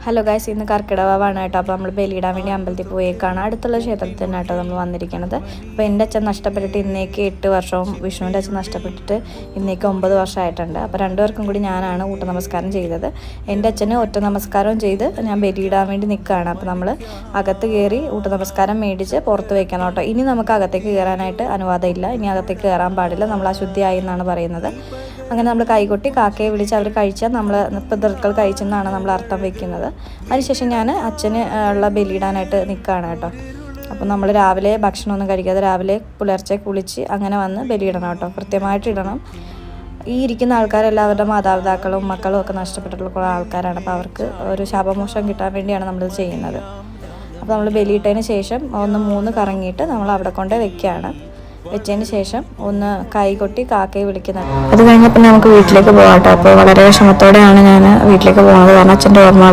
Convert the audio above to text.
Hello guys, ഇന്ന് കർക്കിടകവാണ് കേട്ടോ. അപ്പോൾ നമ്മൾ ബലിയിടാൻ വേണ്ടി അമ്പലത്തിൽ പോയേക്കാണ്. അടുത്തുള്ള ക്ഷേത്രത്തിൽ തന്നെ കേട്ടോ നമ്മൾ വന്നിരിക്കുന്നത്. അപ്പോൾ എൻ്റെ അച്ഛൻ നഷ്ടപ്പെട്ടിട്ട് ഇന്നേക്ക് 8 വർഷവും വിഷ്ണുവിൻ്റെ അച്ഛൻ നഷ്ടപ്പെട്ടിട്ട് ഇന്നേക്ക് 9 വർഷമായിട്ടുണ്ട്. അപ്പോൾ രണ്ടുപേർക്കും കൂടി ഞാനാണ് ഊട്ട നമസ്കാരം ചെയ്തത്. എൻ്റെ അച്ഛന് ഒറ്റ നമസ്കാരവും ചെയ്ത് ഞാൻ ബലിയിടാൻ വേണ്ടി നിൽക്കുകയാണ്. അപ്പോൾ നമ്മൾ അകത്ത് കയറി ഊട്ട നമസ്കാരം മേടിച്ച് പുറത്ത് വയ്ക്കണം കേട്ടോ. ഇനി നമുക്ക് അകത്തേക്ക് കയറാനായിട്ട് അനുവാദമില്ല. ഇനി അകത്തേക്ക് കയറാൻ പാടില്ല, നമ്മൾ അശുദ്ധിയായി എന്നാണ് പറയുന്നത്. അങ്ങനെ നമ്മൾ കൈകൊട്ടി കാക്കയെ വിളിച്ച് അവർ കഴിച്ചാൽ നമ്മൾ പിതൃക്കൾ കഴിച്ചെന്നാണ് നമ്മൾ അർത്ഥം വയ്ക്കുന്നത്. അതിനുശേഷം ഞാൻ അച്ഛന് ഉള്ള ബലിയിടാനായിട്ട് നിൽക്കുകയാണ് കേട്ടോ. അപ്പോൾ നമ്മൾ രാവിലെ ഭക്ഷണമൊന്നും കഴിക്കാതെ രാവിലെ പുലർച്ചെ കുളിച്ച് അങ്ങനെ വന്ന് ബലിയിടണം കേട്ടോ. കൃത്യമായിട്ട് ഇടണം. ഈ ഇരിക്കുന്ന ആൾക്കാരെല്ലാവരുടെ മാതാപിതാക്കളും മക്കളും ഒക്കെ നഷ്ടപ്പെട്ടിട്ടുള്ള ആൾക്കാരാണ്. അപ്പോൾ അവർക്ക് ഒരു ശാപമോക്ഷം കിട്ടാൻ വേണ്ടിയാണ് നമ്മളിത് ചെയ്യുന്നത്. അപ്പോൾ നമ്മൾ ബലിയിട്ടതിന് ശേഷം 3 കറങ്ങിയിട്ട് നമ്മൾ അവിടെ കൊണ്ട് വെക്കുകയാണ്. വെച്ചതിന് ശേഷം ഒന്ന് കൈകൊട്ടി കാക്കയെ വിളിക്കുന്നത്. അത് കഴിഞ്ഞപ്പോൾ നമുക്ക് വീട്ടിലേക്ക് പോകാം കേട്ടോ. അപ്പോൾ വളരെ വിഷമത്തോടെയാണ് ഞാൻ വീട്ടിലേക്ക് പോകുന്നത്. കാരണം അച്ഛൻ്റെ ഓർമ്മകൾ